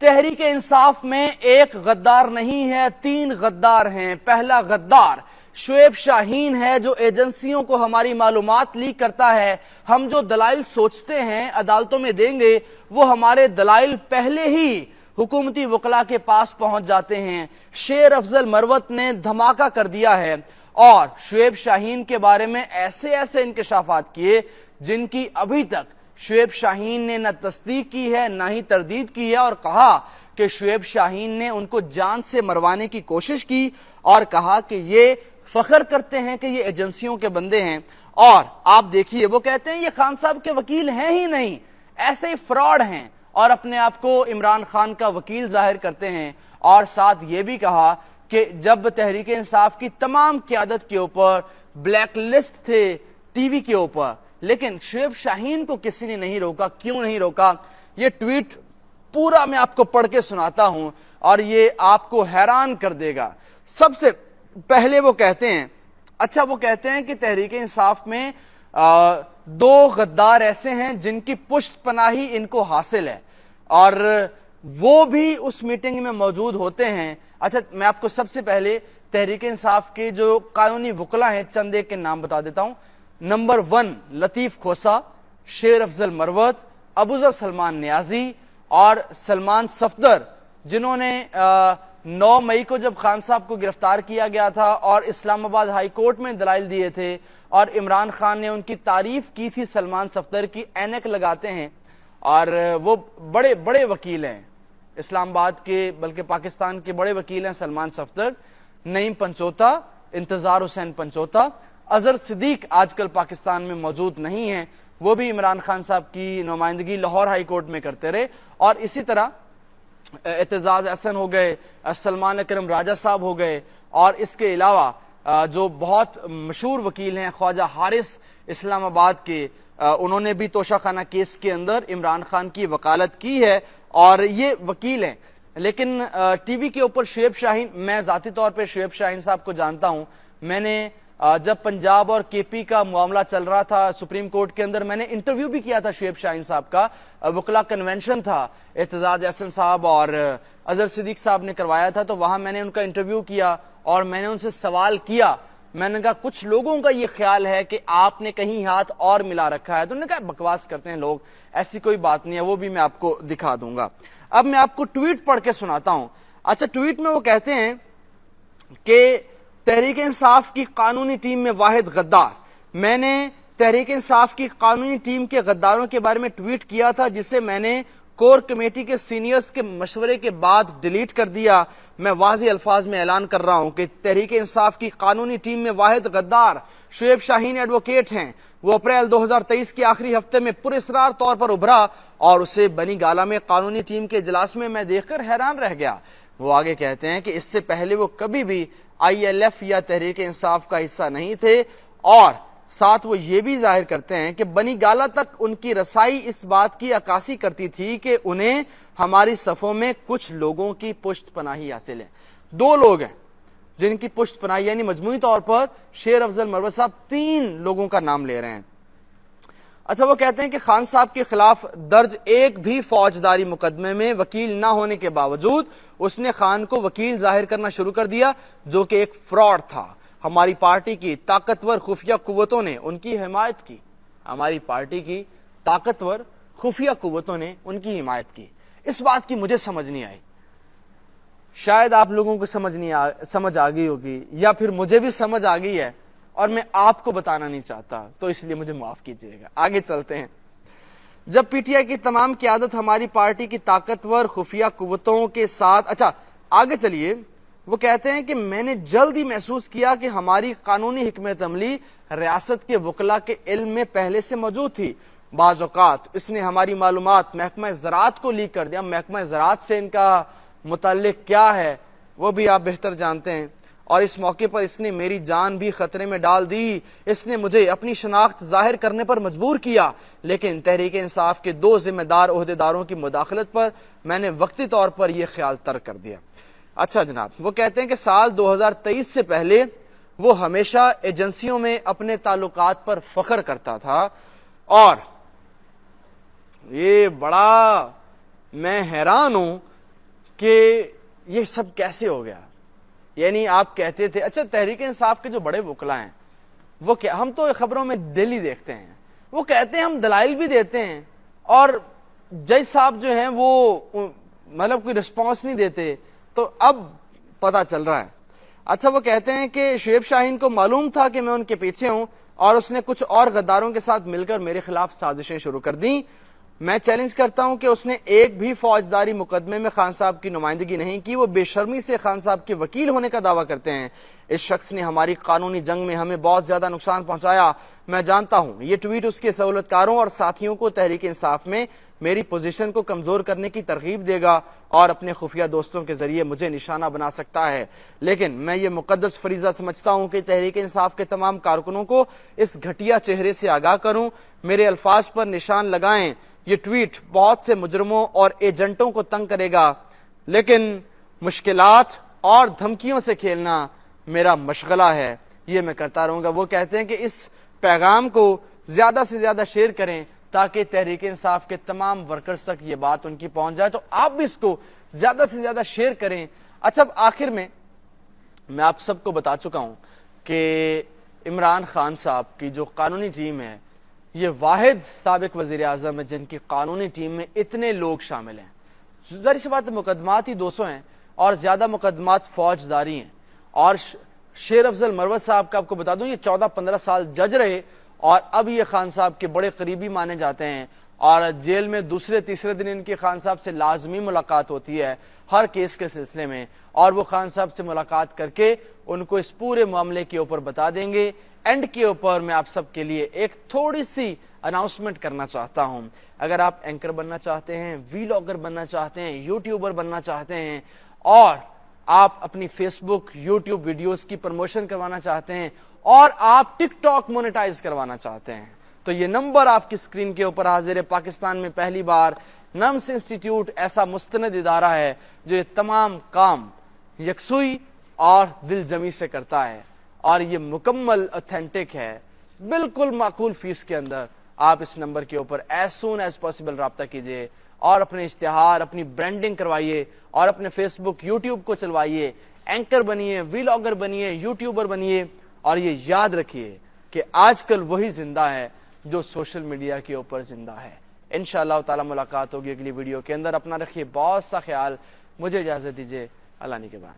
تحریک انصاف میں ایک غدار نہیں ہے، 3 غدار ہیں۔ پہلا غدار شعیب شاہین ہے، جو ایجنسیوں کو ہماری معلومات لیک کرتا ہے۔ ہم جو دلائل سوچتے ہیں عدالتوں میں دیں گے، وہ ہمارے دلائل پہلے ہی حکومتی وکلا کے پاس پہنچ جاتے ہیں۔ شیر افضل مروت نے دھماکہ کر دیا ہے اور شعیب شاہین کے بارے میں ایسے انکشافات کیے جن کی ابھی تک شعیب شاہین نے نہ تصدیق کی ہے نہ ہی تردید کی ہے، اور کہا کہ شعیب شاہین نے ان کو جان سے مروانے کی کوشش کی اور کہا کہ یہ فخر کرتے ہیں کہ یہ ایجنسیوں کے بندے ہیں۔ اور آپ دیکھیے، وہ کہتے ہیں یہ خان صاحب کے وکیل ہیں ہی نہیں، ایسے ہی فراڈ ہیں، اور اپنے آپ کو عمران خان کا وکیل ظاہر کرتے ہیں۔ اور ساتھ یہ بھی کہا کہ جب تحریک انصاف کی تمام قیادت کے اوپر بلیک لسٹ تھے ٹی وی کے اوپر، لیکن شعیب شاہین کو کسی نے نہیں روکا۔ کیوں نہیں روکا؟ یہ ٹویٹ پورا میں آپ کو پڑھ کے سناتا ہوں اور یہ آپ کو حیران کر دے گا۔ سب سے پہلے وہ کہتے ہیں کہ تحریک انصاف میں 2 غدار ایسے ہیں جن کی پشت پناہی ان کو حاصل ہے، اور وہ بھی اس میٹنگ میں موجود ہوتے ہیں۔ اچھا، میں آپ کو سب سے پہلے تحریک انصاف کے جو قانونی وکلا ہیں چند ایک کے نام بتا دیتا ہوں۔ نمبر 1 لطیف کھوسا، شیر افضل مروت، ابوذر سلمان نیازی اور سلمان صفدر، جنہوں نے 9 مئی کو جب خان صاحب کو گرفتار کیا گیا تھا اور اسلام آباد ہائی کورٹ میں دلائل دیے تھے، اور عمران خان نے ان کی تعریف کی تھی سلمان صفدر کی، اینک لگاتے ہیں، اور وہ بڑے بڑے وکیل ہیں اسلام آباد کے، بلکہ پاکستان کے بڑے وکیل ہیں سلمان صفدر۔ نعیم پنچوتا، انتظار حسین پنچوتا، اظہر صدیق آج کل پاکستان میں موجود نہیں ہیں، وہ بھی عمران خان صاحب کی نمائندگی لاہور ہائی کورٹ میں کرتے رہے۔ اور اسی طرح اعتزاز احسن ہو گئے، سلمان اکرم راجہ صاحب ہو گئے، اور اس کے علاوہ جو بہت مشہور وکیل ہیں خواجہ حارث اسلام آباد کے، انہوں نے بھی توشہ خانہ کیس کے اندر عمران خان کی وکالت کی ہے، اور یہ وکیل ہیں۔ لیکن ٹی وی کے اوپر شعیب شاہین، میں ذاتی طور پہ شعیب شاہین صاحب کو جانتا ہوں، میں نے جب پنجاب اور کے پی کا معاملہ چل رہا تھا سپریم کورٹ کے اندر، میں نے انٹرویو بھی کیا تھا شعیب شاہین صاحب کا، وکلا کنونشن تھا، اعتزاز احسن صاحب اور اظہر صدیق صاحب نے کروایا تھا، تو وہاں میں نے ان کا انٹرویو کیا اور میں نے ان سے سوال کیا، میں نے کہا کچھ لوگوں کا یہ خیال ہے کہ آپ نے کہیں ہاتھ اور ملا رکھا ہے، تو انہوں نے کہا بکواس کرتے ہیں لوگ، ایسی کوئی بات نہیں ہے، وہ بھی میں آپ کو دکھا دوں گا۔ اب میں آپ کو ٹویٹ پڑھ کے سناتا ہوں۔ اچھا، ٹویٹ میں وہ کہتے ہیں کہ تحریک انصاف کی قانونی ٹیم میں واحد غدار، میں نے تحریک انصاف کی قانونی ٹیم کے غداروں کے بارے میں ٹویٹ کیا تھا، جسے میں نے کور کمیٹی کے سینئرز کے مشورے کے بعد ڈیلیٹ کر دیا۔ میں واضح الفاظ میں اعلان کر رہا ہوں کہ تحریک انصاف کی قانونی ٹیم میں واحد غدار شعیب شاہین ایڈوکیٹ ہیں۔ وہ اپریل 2023 کے آخری ہفتے میں پراسرار طور پر ابھرا اور اسے بنی گالہ میں قانونی ٹیم کے اجلاس میں دیکھ کر حیران رہ گیا۔ وہ آگے کہتے ہیں کہ اس سے پہلے وہ کبھی بھی ILF یا تحریک انصاف کا حصہ نہیں تھے، اور ساتھ وہ یہ بھی ظاہر کرتے ہیں کہ بنی گالہ تک ان کی رسائی اس بات کی عکاسی کرتی تھی کہ انہیں ہماری صفوں میں کچھ لوگوں کی پشت پناہی حاصل ہے۔ 2 لوگ ہیں جن کی پشت پناہی، یعنی مجموعی طور پر شیر افضل مروت صاحب 3 لوگوں کا نام لے رہے ہیں۔ اچھا، وہ کہتے ہیں کہ خان صاحب کے خلاف درج ایک بھی فوجداری مقدمے میں وکیل نہ ہونے کے باوجود اس نے خان کو وکیل ظاہر کرنا شروع کر دیا، جو کہ ایک فراڈ تھا۔ ہماری پارٹی کی طاقتور خفیہ قوتوں نے ان کی حمایت کی، ہماری پارٹی کی طاقتور خفیہ قوتوں نے ان کی حمایت کی۔ اس بات کی مجھے سمجھ نہیں آئی، شاید آپ لوگوں کو سمجھ آ گئی ہوگی، یا پھر مجھے بھی سمجھ آ گئی ہے اور میں آپ کو بتانا نہیں چاہتا، تو اس لیے مجھے معاف کیجیے گا۔ آگے چلتے ہیں۔ جب پی ٹی آئی کی تمام قیادت ہماری پارٹی کی طاقتور خفیہ قوتوں کے ساتھ، اچھا آگے چلیے، وہ کہتے ہیں کہ میں نے جلد ہی محسوس کیا کہ ہماری قانونی حکمت عملی ریاست کے وکلا کے علم میں پہلے سے موجود تھی۔ بعض اوقات اس نے ہماری معلومات محکمہ زراعت کو لیک کر دیا۔ محکمہ زراعت سے ان کا متعلق کیا ہے وہ بھی آپ بہتر جانتے ہیں، اور اس موقع پر اس نے میری جان بھی خطرے میں ڈال دی۔ اس نے مجھے اپنی شناخت ظاہر کرنے پر مجبور کیا، لیکن تحریک انصاف کے 2 ذمہ دار عہدیداروں کی مداخلت پر میں نے وقتی طور پر یہ خیال ترک کر دیا۔ اچھا جناب، وہ کہتے ہیں کہ سال 2023 سے پہلے وہ ہمیشہ ایجنسیوں میں اپنے تعلقات پر فخر کرتا تھا، اور یہ بڑا میں حیران ہوں کہ یہ سب کیسے ہو گیا. یعنی آپ کہتے تھے, اچھا تحریک انصاف کے جو بڑے وکلا ہیں وہ کیا, ہم تو خبروں میں ڈیلی دیکھتے ہیں, وہ کہتے ہیں ہم دلائل بھی دیتے ہیں اور جج صاحب جو ہیں وہ مطلب کوئی رسپانس نہیں دیتے. تو اب پتا چل رہا ہے. اچھا وہ کہتے ہیں کہ شعیب شاہین کو معلوم تھا کہ میں ان کے پیچھے ہوں اور اس نے کچھ اور غداروں کے ساتھ مل کر میرے خلاف سازشیں شروع کر دیں. میں چیلنج کرتا ہوں کہ اس نے ایک بھی فوجداری مقدمے میں خان صاحب کی نمائندگی نہیں کی. وہ بے شرمی سے خان صاحب کے وکیل ہونے کا دعویٰ کرتے ہیں. اس شخص نے ہماری قانونی جنگ میں ہمیں بہت زیادہ نقصان پہنچایا. میں جانتا ہوں یہ ٹویٹ اس کے سہولتکاروں اور ساتھیوں کو تحریک انصاف میں میری پوزیشن کو کمزور کرنے کی ترغیب دے گا اور اپنے خفیہ دوستوں کے ذریعے مجھے نشانہ بنا سکتا ہے. لیکن میں یہ مقدس فریضہ سمجھتا ہوں کہ تحریک انصاف کے تمام کارکنوں کو اس گھٹیا چہرے سے آگاہ کروں. میرے الفاظ پر نشان لگائیں. یہ ٹویٹ بہت سے مجرموں اور ایجنٹوں کو تنگ کرے گا, لیکن مشکلات اور دھمکیوں سے کھیلنا میرا مشغلہ ہے, یہ میں کرتا رہوں گا. وہ کہتے ہیں کہ اس پیغام کو زیادہ سے زیادہ شیئر کریں تاکہ تحریک انصاف کے تمام ورکرز تک یہ بات ان کی پہنچ جائے. تو آپ بھی اس کو زیادہ سے زیادہ شیئر کریں. اچھا اب آخر میں آپ سب کو بتا چکا ہوں کہ عمران خان صاحب کی جو قانونی ٹیم ہے یہ واحد سابق وزیر اعظم ہے جن کی قانونی ٹیم میں اتنے لوگ شامل ہیں. ظاہر سی بات ہے مقدمات ہی 200 ہیں اور زیادہ مقدمات فوجداری ہیں. اور شیر افضل مروت صاحب کا آپ کو بتا دوں یہ 14-15 سال جج رہے اور اب یہ خان صاحب کے بڑے قریبی مانے جاتے ہیں اور جیل میں دوسرے تیسرے دن ان کی خان صاحب سے لازمی ملاقات ہوتی ہے ہر کیس کے سلسلے میں, اور وہ خان صاحب سے ملاقات کر کے ان کو اس پورے معاملے کے اوپر بتا دیں گے. اینڈ کے اوپر میں آپ سب کے لیے ایک تھوڑی سی اناؤنسمنٹ کرنا چاہتا ہوں. اگر آپ اینکر بننا چاہتے ہیں, ویلاگر بننا چاہتے ہیں, یوٹیوبر بننا چاہتے ہیں اور آپ اپنی فیس بک یوٹیوب ویڈیوز کی پروموشن کروانا چاہتے ہیں اور آپ ٹک ٹاک مونیٹائز کروانا چاہتے ہیں تو یہ نمبر آپ کی اسکرین کے اوپر حاضر ہے. پاکستان میں پہلی بار نمس انسٹیٹیوٹ ایسا مستند ادارہ ہے جو یہ تمام کام یکسوئی اور دل جمی سے کرتا ہے اور یہ مکمل اتھینٹک ہے, بالکل معقول فیس کے اندر. آپ اس نمبر کے اوپر ایز سون ایز پاسبل رابطہ کیجئے اور اپنے اشتہار, اپنی برانڈنگ کروائیے اور اپنے فیس بک یوٹیوب کو چلوائیے. اینکر بنیے, ویلاگر بنیے, یوٹیوبر بنیے اور یہ یاد رکھیے کہ آج کل وہی زندہ ہے جو سوشل میڈیا کے اوپر زندہ ہے. انشاءاللہ تعالی ملاقات ہوگی اگلی ویڈیو کے اندر. اپنا رکھیے بہت سا خیال. مجھے اجازت دیجیے. اللہ نے کے بعد.